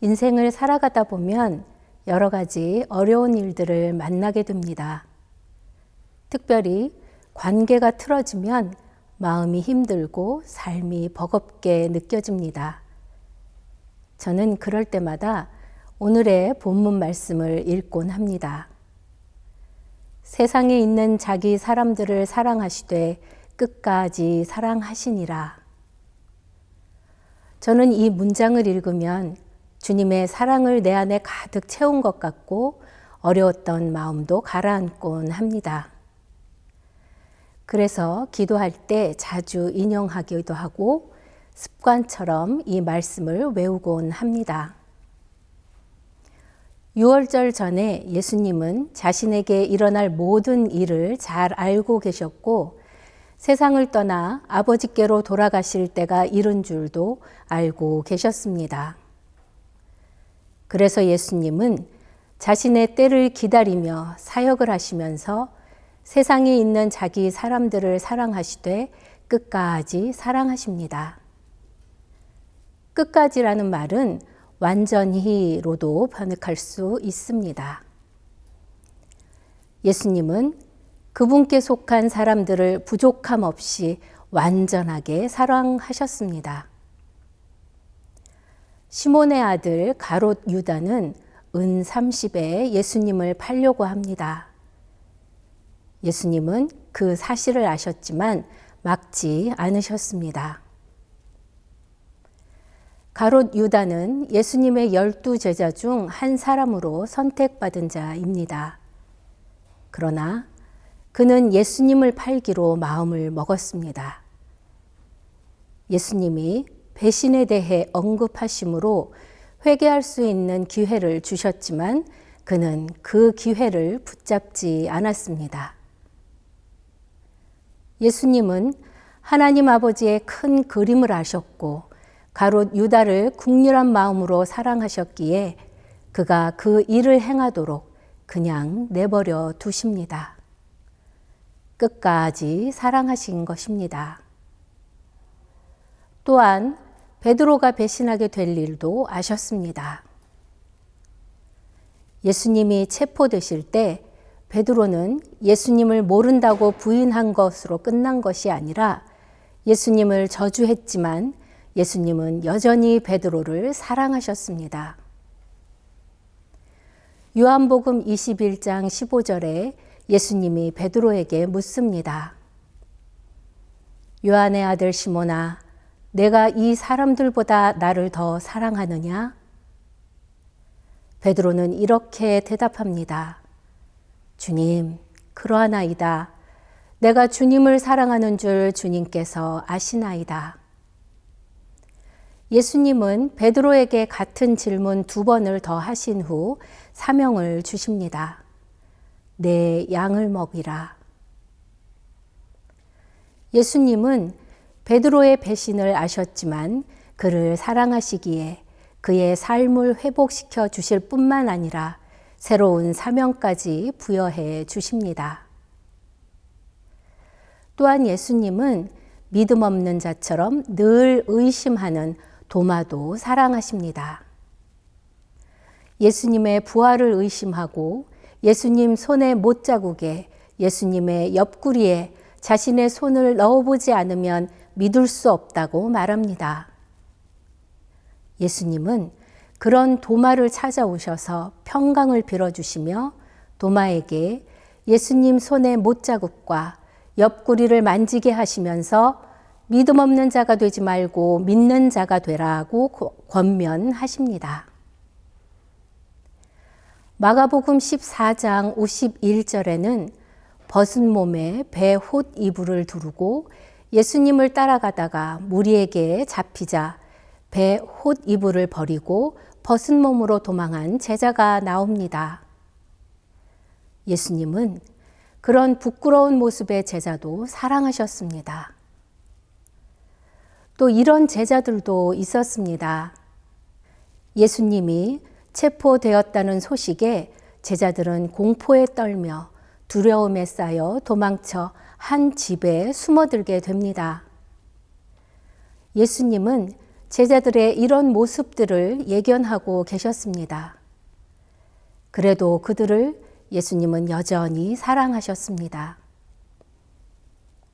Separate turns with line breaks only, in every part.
인생을 살아가다 보면 여러 가지 어려운 일들을 만나게 됩니다. 특별히 관계가 틀어지면 마음이 힘들고 삶이 버겁게 느껴집니다. 저는 그럴 때마다 오늘의 본문 말씀을 읽곤 합니다. 세상에 있는 자기 사람들을 사랑하시되 끝까지 사랑하시니라. 저는 이 문장을 읽으면 주님의 사랑을 내 안에 가득 채운 것 같고 어려웠던 마음도 가라앉곤 합니다. 그래서 기도할 때 자주 인용하기도 하고 습관처럼 이 말씀을 외우곤 합니다. 유월절 전에 예수님은 자신에게 일어날 모든 일을 잘 알고 계셨고 세상을 떠나 아버지께로 돌아가실 때가 이른 줄도 알고 계셨습니다. 그래서 예수님은 자신의 때를 기다리며 사역을 하시면서 세상에 있는 자기 사람들을 사랑하시되 끝까지 사랑하십니다. 끝까지라는 말은 완전히로도 번역할 수 있습니다. 예수님은 그분께 속한 사람들을 부족함 없이 완전하게 사랑하셨습니다. 시몬의 아들 가롯 유다는 은 30에 예수님을 팔려고 합니다. 예수님은 그 사실을 아셨지만 막지 않으셨습니다. 가롯 유다는 예수님의 12 제자 중 한 사람으로 선택받은 자입니다. 그러나 그는 예수님을 팔기로 마음을 먹었습니다. 예수님이 배신에 대해 언급하심으로 회개할 수 있는 기회를 주셨지만 그는 그 기회를 붙잡지 않았습니다. 예수님은 하나님 아버지의 큰 그림을 아셨고 가롯 유다를 국률한 마음으로 사랑하셨기에 그가 그 일을 행하도록 그냥 내버려 두십니다. 끝까지 사랑하신 것입니다. 또한 베드로가 배신하게 될 일도 아셨습니다. 예수님이 체포되실 때 베드로는 예수님을 모른다고 부인한 것으로 끝난 것이 아니라 예수님을 저주했지만 예수님은 여전히 베드로를 사랑하셨습니다. 요한복음 21장 15절에 예수님이 베드로에게 묻습니다. 요한의 아들 시몬아, 내가 이 사람들보다 나를 더 사랑하느냐? 베드로는 이렇게 대답합니다. 주님, 그러하나이다. 내가 주님을 사랑하는 줄 주님께서 아시나이다. 예수님은 베드로에게 같은 질문 2번을 더 하신 후 사명을 주십니다. 내 양을 먹이라. 예수님은 베드로의 배신을 아셨지만 그를 사랑하시기에 그의 삶을 회복시켜 주실 뿐만 아니라 새로운 사명까지 부여해 주십니다. 또한 예수님은 믿음 없는 자처럼 늘 의심하는 도마도 사랑하십니다. 예수님의 부활을 의심하고 예수님 손의 못자국에 예수님의 옆구리에 자신의 손을 넣어보지 않으면 믿을 수 없다고 말합니다. 예수님은 그런 도마를 찾아오셔서 평강을 빌어주시며 도마에게 예수님 손의 못자국과 옆구리를 만지게 하시면서 믿음 없는 자가 되지 말고 믿는 자가 되라고 권면하십니다. 마가복음 14장 51절에는 벗은 몸에 배 홑 이불을 두르고 예수님을 따라가다가 무리에게 잡히자 배 홑 이불을 버리고 벗은 몸으로 도망한 제자가 나옵니다. 예수님은 그런 부끄러운 모습의 제자도 사랑하셨습니다. 또 이런 제자들도 있었습니다. 예수님이 체포되었다는 소식에 제자들은 공포에 떨며 두려움에 쌓여 도망쳐 한 집에 숨어들게 됩니다. 예수님은 제자들의 이런 모습들을 예견하고 계셨습니다. 그래도 그들을 예수님은 여전히 사랑하셨습니다.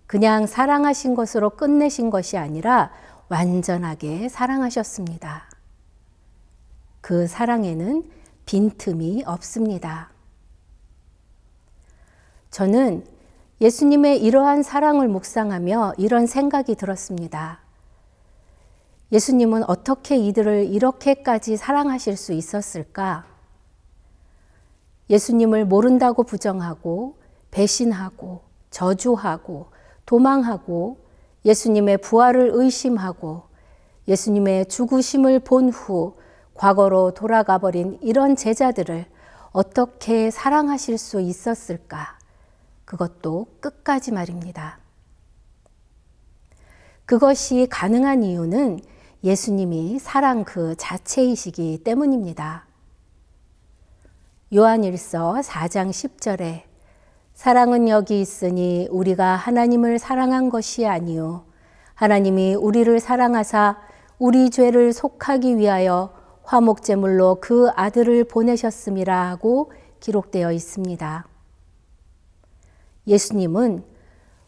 그냥 사랑하신 것으로 끝내신 것이 아니라 완전하게 사랑하셨습니다. 그 사랑에는 빈틈이 없습니다. 저는 예수님의 이러한 사랑을 묵상하며 이런 생각이 들었습니다. 예수님은 어떻게 이들을 이렇게까지 사랑하실 수 있었을까? 예수님을 모른다고 부정하고 배신하고 저주하고 도망하고 예수님의 부활을 의심하고 예수님의 죽으심을 본 후 과거로 돌아가 버린 이런 제자들을 어떻게 사랑하실 수 있었을까? 그것도 끝까지 말입니다. 그것이 가능한 이유는 예수님이 사랑 그 자체이시기 때문입니다. 요한일서 4장 10절에 사랑은 여기 있으니 우리가 하나님을 사랑한 것이 아니요 하나님이 우리를 사랑하사 우리 죄를 속하기 위하여 화목제물로 그 아들을 보내셨음이라 하고 기록되어 있습니다. 예수님은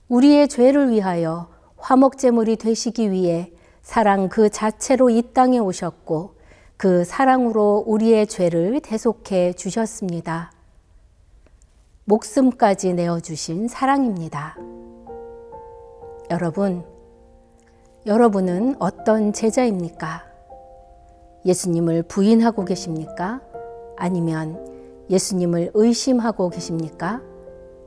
우리의 죄를 위하여 화목제물이 되시기 위해 사랑 그 자체로 이 땅에 오셨고 그 사랑으로 우리의 죄를 대속해 주셨습니다. 목숨까지 내어주신 사랑입니다. 여러분은 어떤 제자입니까? 예수님을 부인하고 계십니까? 아니면 예수님을 의심하고 계십니까?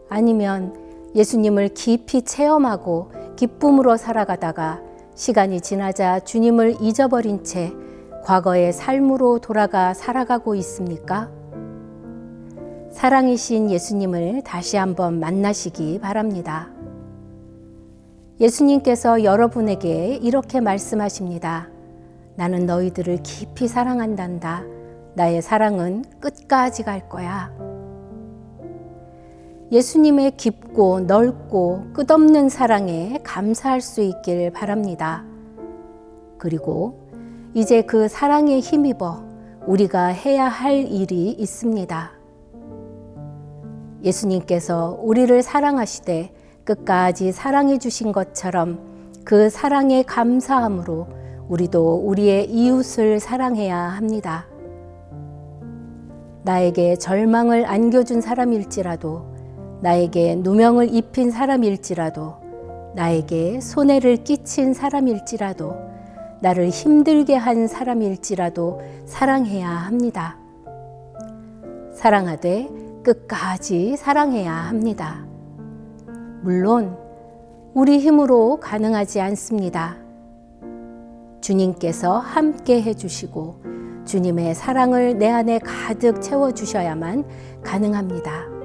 아니면 예수님을 깊이 체험하고 기쁨으로 살아가다가 시간이 지나자 주님을 잊어버린 채 과거의 삶으로 돌아가 살아가고 있습니까? 사랑이신 예수님을 다시 한번 만나시기 바랍니다. 예수님께서 여러분에게 이렇게 말씀하십니다. 나는 너희들을 깊이 사랑한단다. 나의 사랑은 끝까지 갈 거야. 예수님의 깊고 넓고 끝없는 사랑에 감사할 수 있길 바랍니다. 그리고 이제 그 사랑에 힘입어 우리가 해야 할 일이 있습니다. 예수님께서 우리를 사랑하시되 끝까지 사랑해 주신 것처럼 그 사랑에 감사함으로 우리도 우리의 이웃을 사랑해야 합니다. 나에게 절망을 안겨준 사람일지라도 나에게 누명을 입힌 사람일지라도 나에게 손해를 끼친 사람일지라도 나를 힘들게 한 사람일지라도 사랑해야 합니다. 사랑하되 끝까지 사랑해야 합니다. 물론 우리 힘으로 가능하지 않습니다. 주님께서 함께 해주시고 주님의 사랑을 내 안에 가득 채워주셔야만 가능합니다.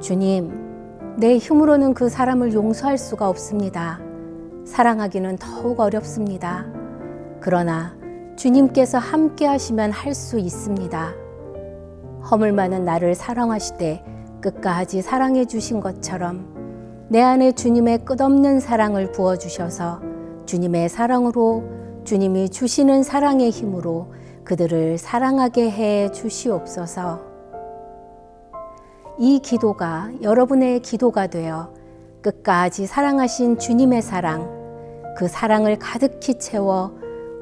주님, 내 힘으로는 그 사람을 용서할 수가 없습니다. 사랑하기는 더욱 어렵습니다. 그러나 주님께서 함께 하시면 할 수 있습니다. 허물 많은 나를 사랑하시되 끝까지 사랑해 주신 것처럼 내 안에 주님의 끝없는 사랑을 부어주셔서 주님의 사랑으로 주님이 주시는 사랑의 힘으로 그들을 사랑하게 해 주시옵소서. 이 기도가 여러분의 기도가 되어 끝까지 사랑하신 주님의 사랑, 그 사랑을 가득히 채워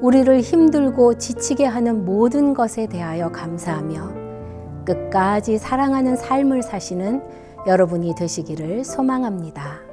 우리를 힘들고 지치게 하는 모든 것에 대하여 감사하며 끝까지 사랑하는 삶을 사시는 여러분이 되시기를 소망합니다.